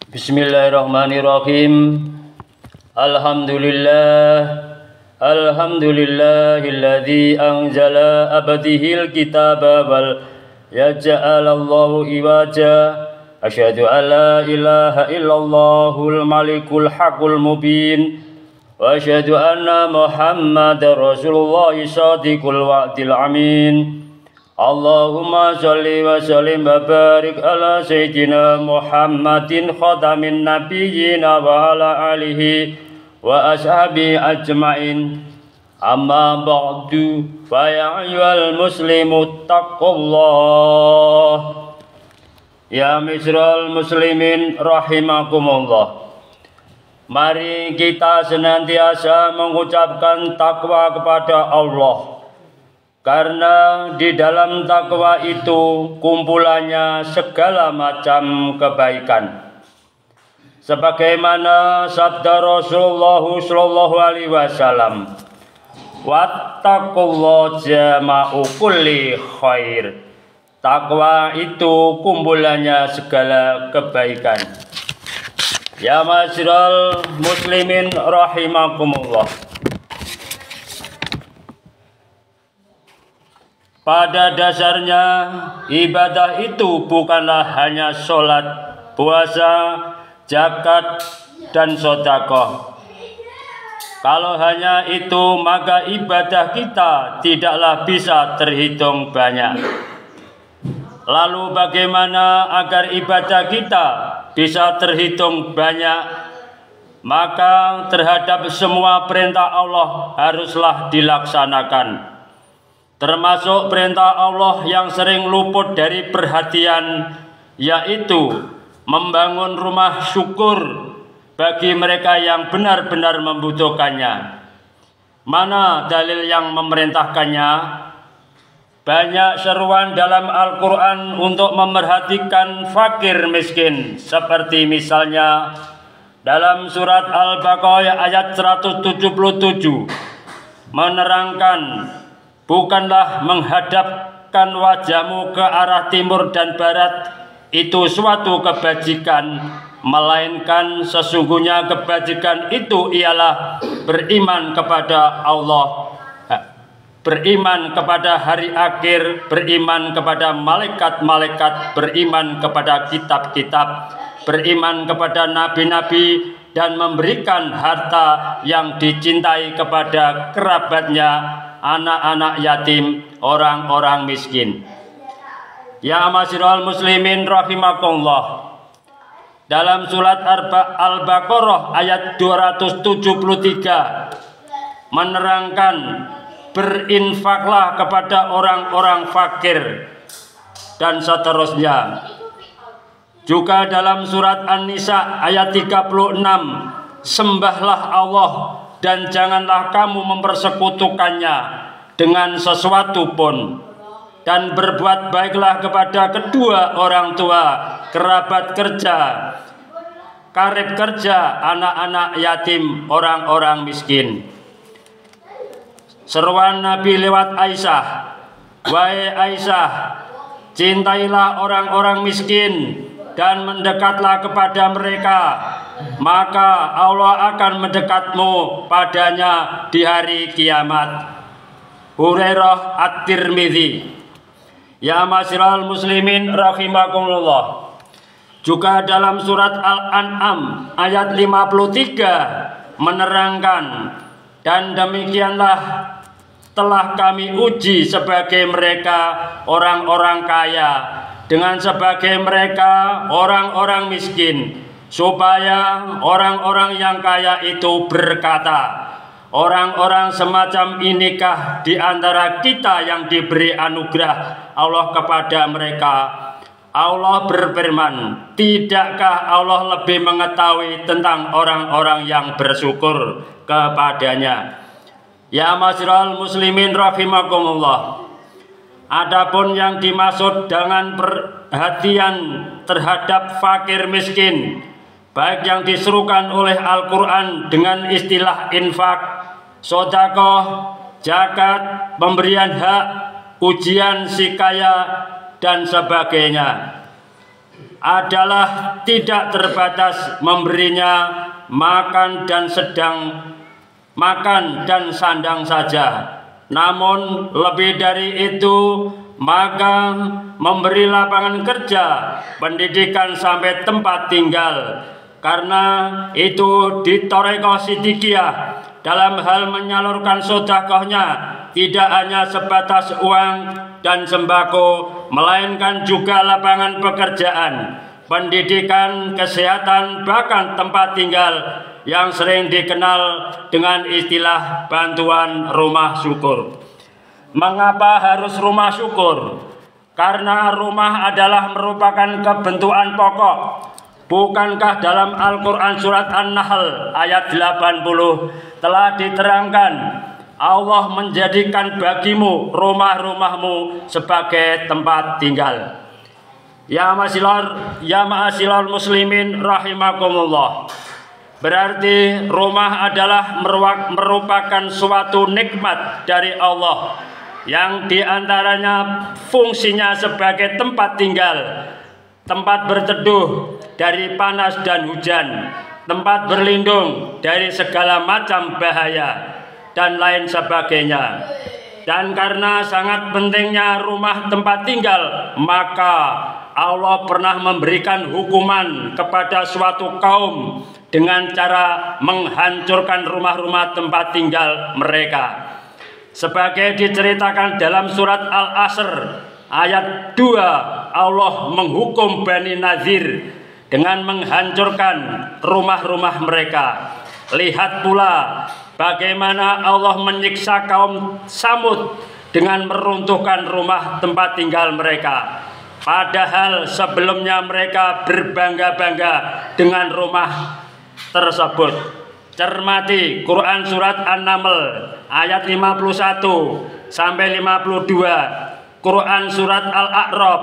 Bismillahirrahmanirrahim. Alhamdulillahilladzi anzala abdihil kitaba wal yaj'alallahu iwaja. Asyhadu an la ilaha illallahul malikul haqqul mubin. Wa asyhadu anna Muhammadar Rasulullah shadiqul wa'dil amin. Allahumma sholli wa sallim wa barik ala sayyidina Muhammadin khatamin nabiyyina wa ala alihi wa ashabi ajmain. Amma ba'du, fa ya ayyuhal muslimu taqullah. Ya misral muslimin rahimakumullah. Mari kita senantiasa mengucapkan takwa kepada Allah. Karena di dalam takwa itu kumpulannya segala macam kebaikan. Sebagaimana sabda Rasulullah sallallahu alaihi wasallam, "Wattaqullah jama'u kulli khair." Takwa itu kumpulannya segala kebaikan. Ya ma'asyiral muslimin rahimakumullah. Pada dasarnya ibadah itu bukanlah hanya sholat, puasa, zakat, dan sedekah. Kalau hanya itu maka ibadah kita tidaklah bisa terhitung banyak. Lalu bagaimana agar ibadah kita bisa terhitung banyak? Maka terhadap semua perintah Allah haruslah dilaksanakan. Termasuk perintah Allah yang sering luput dari perhatian, yaitu membangun rumah syukur bagi mereka yang benar-benar membutuhkannya. Mana dalil yang memerintahkannya? Banyak seruan dalam Al-Quran untuk memerhatikan fakir miskin, seperti misalnya dalam surat Al-Baqarah ayat 177 menerangkan, bukanlah menghadapkan wajahmu ke arah timur dan barat itu suatu kebajikan, melainkan sesungguhnya kebajikan itu ialah beriman kepada Allah, beriman kepada hari akhir, beriman kepada malaikat-malaikat, beriman kepada kitab-kitab, beriman kepada nabi-nabi, dan memberikan harta yang dicintai kepada kerabatnya, anak-anak yatim, orang-orang miskin. Ya ma'asyiral muslimin rahimakumullah. Dalam surat Al-Baqarah ayat 273 menerangkan, berinfaklah kepada orang-orang fakir, dan seterusnya. Juga dalam surat An-Nisa ayat 36, sembahlah Allah dan janganlah kamu mempersekutukannya dengan sesuatu pun, dan berbuat baiklah kepada kedua orang tua, kerabat kerja, karib kerja, anak-anak yatim, orang-orang miskin. Seruan Nabi lewat Aisyah, wahai Aisyah, cintailah orang-orang miskin dan mendekatlah kepada mereka, maka Allah akan mendekatmu padanya di hari kiamat. Hurairah At-Tirmidzi. Ya ma'asyiral muslimin rahimakumullah. Juga dalam surat Al-An'am ayat 53 menerangkan, dan demikianlah telah kami uji sebagai mereka orang-orang kaya dengan sebagai mereka orang-orang miskin, supaya orang-orang yang kaya itu berkata, orang-orang semacam inikah di antara kita yang diberi anugerah Allah kepada mereka? Allah berfirman, tidakkah Allah lebih mengetahui tentang orang-orang yang bersyukur kepadanya? Ya ma'asyiral muslimin rahimakumullah. Adapun yang dimaksud dengan perhatian terhadap fakir miskin, baik yang diserukan oleh Al-Quran dengan istilah infak, sedekah, zakat, pemberian hak, ujian si kaya, dan sebagainya. adalah tidak terbatas memberinya makan dan sandang saja, namun lebih dari itu, maka memberi lapangan kerja, pendidikan sampai tempat tinggal. Karena itu di Thariqah Siddiqiyah dalam hal menyalurkan sedekahnya tidak hanya sebatas uang dan sembako, melainkan juga lapangan pekerjaan, pendidikan, kesehatan, bahkan tempat tinggal yang sering dikenal dengan istilah bantuan rumah syukur. Mengapa harus rumah syukur? Karena rumah adalah merupakan kebutuhan pokok. Bukankah dalam Al-Quran surat An-Nahl ayat 80 telah diterangkan, Allah menjadikan bagimu rumah-rumahmu sebagai tempat tinggal. Ya ma'asyiral muslimin rahimakumullah. Berarti rumah adalah merupakan suatu nikmat dari Allah yang diantaranya fungsinya sebagai tempat tinggal, tempat berteduh dari panas dan hujan, tempat berlindung dari segala macam bahaya, dan lain sebagainya. Dan karena sangat pentingnya rumah tempat tinggal, maka Allah pernah memberikan hukuman kepada suatu kaum dengan cara menghancurkan rumah-rumah tempat tinggal mereka. Sebagai diceritakan dalam surat Al-Asr ayat 2, Allah menghukum Bani Nazir dengan menghancurkan rumah-rumah mereka. Lihat pula bagaimana Allah menyiksa kaum Samud dengan meruntuhkan rumah tempat tinggal mereka. Padahal sebelumnya mereka berbangga-bangga dengan rumah tersebut. Cermati Quran surat An-Naml ayat 51 sampai 52, Quran surat Al-A'raf